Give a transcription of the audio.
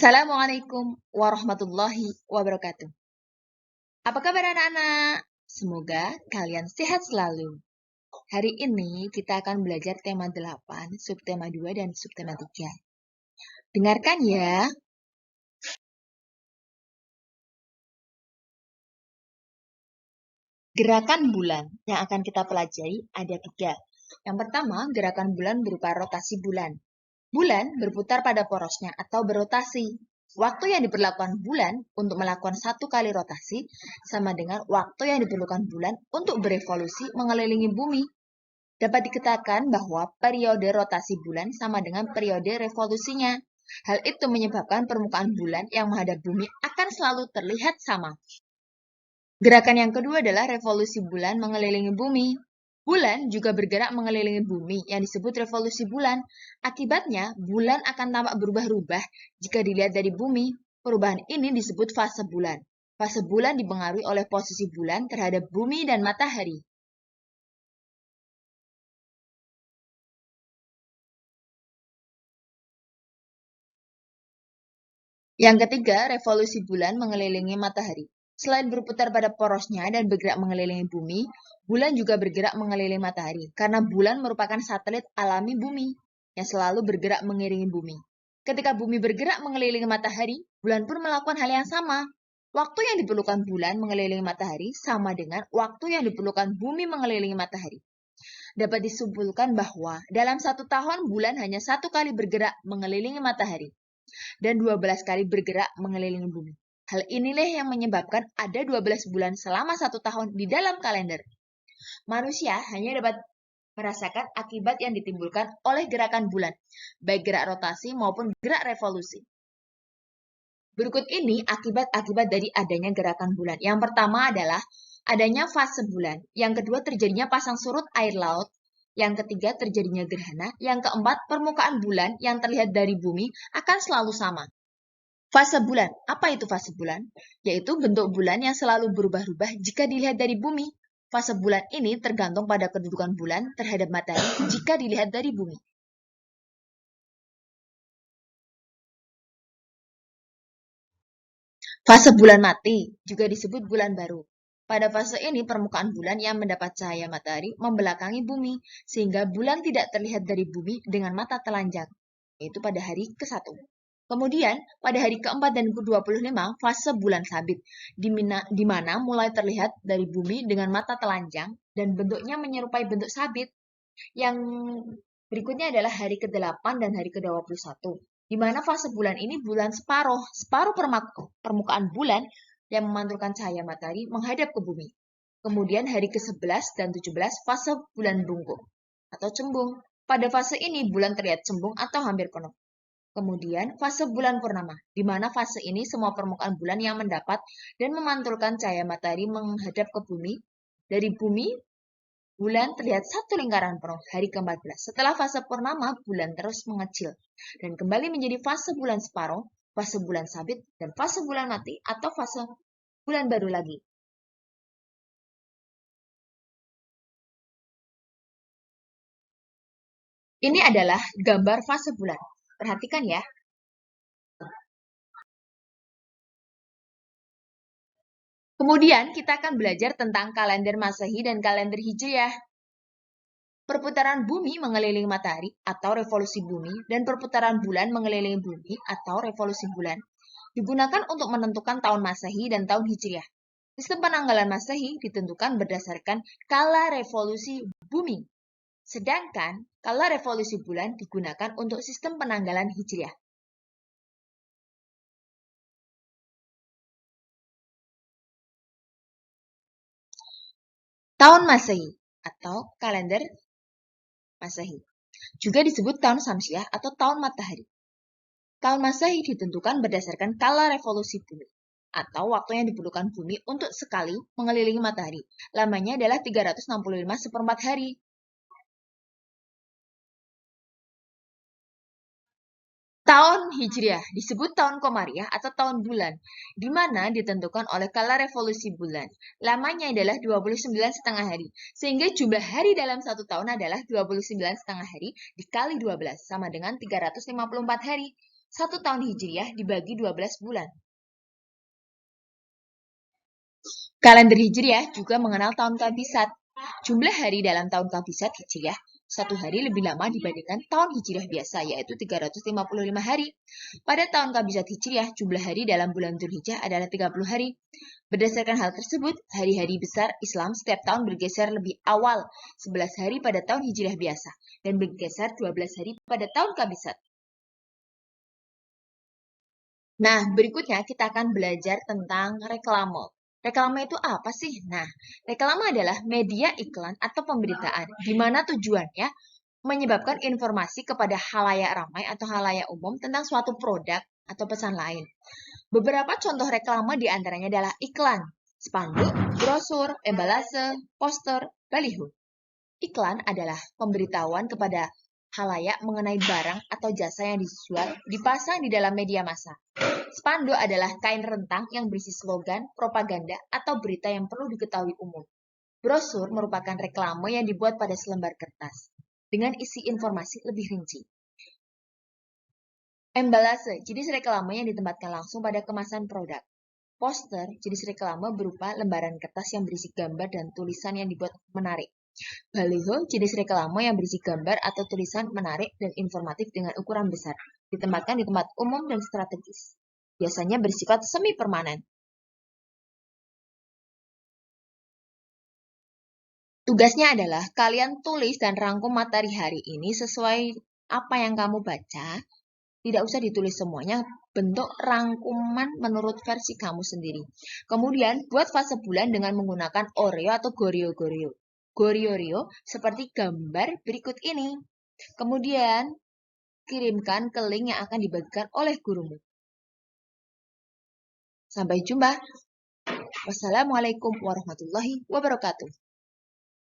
Assalamualaikum warahmatullahi wabarakatuh. Apa kabar anak-anak? Semoga kalian sehat selalu. Hari ini kita akan belajar tema 8, subtema 2, dan subtema 3. Dengarkan ya. Gerakan bulan yang akan kita pelajari ada 3. Yang pertama, gerakan bulan berupa rotasi bulan. Bulan berputar pada porosnya atau berotasi. Waktu yang diperlukan bulan untuk melakukan 1 kali rotasi sama dengan waktu yang diperlukan bulan untuk berevolusi mengelilingi bumi. Dapat dikatakan bahwa periode rotasi bulan sama dengan periode revolusinya. Hal itu menyebabkan permukaan bulan yang menghadap bumi akan selalu terlihat sama. Gerakan yang kedua adalah revolusi bulan mengelilingi bumi. Bulan juga bergerak mengelilingi bumi yang disebut revolusi bulan. Akibatnya, bulan akan tampak berubah-ubah jika dilihat dari bumi. Perubahan ini disebut fase bulan. Fase bulan dipengaruhi oleh posisi bulan terhadap bumi dan matahari. Yang ketiga, revolusi bulan mengelilingi matahari. Selain berputar pada porosnya dan bergerak mengelilingi bumi, bulan juga bergerak mengelilingi matahari karena bulan merupakan satelit alami bumi yang selalu bergerak mengiringi bumi. Ketika bumi bergerak mengelilingi matahari, bulan pun melakukan hal yang sama. Waktu yang diperlukan bulan mengelilingi matahari sama dengan waktu yang diperlukan bumi mengelilingi matahari. Dapat disimpulkan bahwa dalam 1 tahun bulan hanya 1 kali bergerak mengelilingi matahari dan 12 kali bergerak mengelilingi bumi. Hal inilah yang menyebabkan ada 12 bulan selama 1 tahun di dalam kalender. Manusia hanya dapat merasakan akibat yang ditimbulkan oleh gerakan bulan, baik gerak rotasi maupun gerak revolusi. Berikut ini akibat-akibat dari adanya gerakan bulan. Yang pertama adalah adanya fase bulan. Yang kedua terjadinya pasang surut air laut. Yang ketiga terjadinya gerhana. Yang keempat permukaan bulan yang terlihat dari bumi akan selalu sama. Fase bulan. Apa itu fase bulan? Yaitu bentuk bulan yang selalu berubah-ubah jika dilihat dari bumi. Fase bulan ini tergantung pada kedudukan bulan terhadap matahari jika dilihat dari bumi. Fase bulan mati juga disebut bulan baru. Pada fase ini permukaan bulan yang mendapat cahaya matahari membelakangi bumi sehingga bulan tidak terlihat dari bumi dengan mata telanjang, yaitu pada hari ke-1. Kemudian, pada hari ke-4 dan ke-25, fase bulan sabit, di mana mulai terlihat dari bumi dengan mata telanjang dan bentuknya menyerupai bentuk sabit. Yang berikutnya adalah hari ke-8 dan hari ke-21, di mana fase bulan ini bulan separuh permukaan bulan yang memantulkan cahaya matahari menghadap ke bumi. Kemudian hari ke-11 dan 17 fase bulan bungkuk atau cembung. Pada fase ini bulan terlihat cembung atau hampir penuh. Kemudian fase bulan purnama, di mana fase ini semua permukaan bulan yang mendapat dan memantulkan cahaya matahari menghadap ke bumi. Dari bumi, bulan terlihat satu lingkaran penuh hari ke-14. Setelah fase purnama, bulan terus mengecil dan kembali menjadi fase bulan separuh, fase bulan sabit, dan fase bulan mati atau fase bulan baru lagi. Ini adalah gambar fase bulan. Perhatikan ya. Kemudian kita akan belajar tentang kalender Masehi dan kalender Hijriah. Perputaran bumi mengelilingi matahari atau revolusi bumi dan perputaran bulan mengelilingi bumi atau revolusi bulan digunakan untuk menentukan tahun Masehi dan tahun Hijriah. Sistem penanggalan Masehi ditentukan berdasarkan kala revolusi bumi. Sedangkan kala revolusi bulan digunakan untuk sistem penanggalan Hijriah. Tahun Masehi atau kalender Masehi juga disebut tahun Syamsiah atau tahun matahari. Tahun Masehi ditentukan berdasarkan kala revolusi bumi atau waktu yang diperlukan bumi untuk sekali mengelilingi matahari. Lamanya adalah 365 hari. Tahun Hijriah disebut tahun Komariah atau tahun bulan, di mana ditentukan oleh kala revolusi bulan. Lamanya adalah 29,5 hari, sehingga jumlah hari dalam 1 tahun adalah 29,5 hari dikali 12, sama dengan 354 hari. 1 tahun Hijriah dibagi 12 bulan. Kalender Hijriah juga mengenal tahun kabisat. Jumlah hari dalam tahun kabisat Hijriah 1 hari lebih lama dibandingkan tahun Hijriah biasa, yaitu 355 hari. Pada tahun kabisat Hijriah, jumlah hari dalam bulan Dzulhijjah adalah 30 hari. Berdasarkan hal tersebut, hari-hari besar Islam setiap tahun bergeser lebih awal 11 hari pada tahun Hijriah biasa dan bergeser 12 hari pada tahun kabisat. Nah, berikutnya kita akan belajar tentang reklame. Reklame itu apa sih? Nah, reklame adalah media iklan atau pemberitaan, di mana tujuannya menyebabkan informasi kepada halayak ramai atau halayak umum tentang suatu produk atau pesan lain. Beberapa contoh reklame diantaranya adalah iklan, spanduk, brosur, embalase, poster, baliho. Iklan adalah pemberitahuan kepada halayak mengenai barang atau jasa yang dijual dipasang di dalam media massa. Spanduk adalah kain rentang yang berisi slogan, propaganda, atau berita yang perlu diketahui umum. Brosur merupakan reklame yang dibuat pada selembar kertas dengan isi informasi lebih rinci. Embalase, jenis reklame yang ditempatkan langsung pada kemasan produk. Poster, jenis reklame berupa lembaran kertas yang berisi gambar dan tulisan yang dibuat menarik. Baliho, jenis reklame yang berisi gambar atau tulisan menarik dan informatif dengan ukuran besar, ditempatkan di tempat umum dan strategis. Biasanya bersifat semi permanen. Tugasnya adalah kalian tulis dan rangkum materi hari ini sesuai apa yang kamu baca. Tidak usah ditulis semuanya, bentuk rangkuman menurut versi kamu sendiri. Kemudian, buat fase bulan dengan menggunakan Oreo atau Gorio seperti gambar berikut ini. Kemudian, kirimkan ke link yang akan dibagikan oleh gurumu. Sampai jumpa. Wassalamualaikum warahmatullahi wabarakatuh.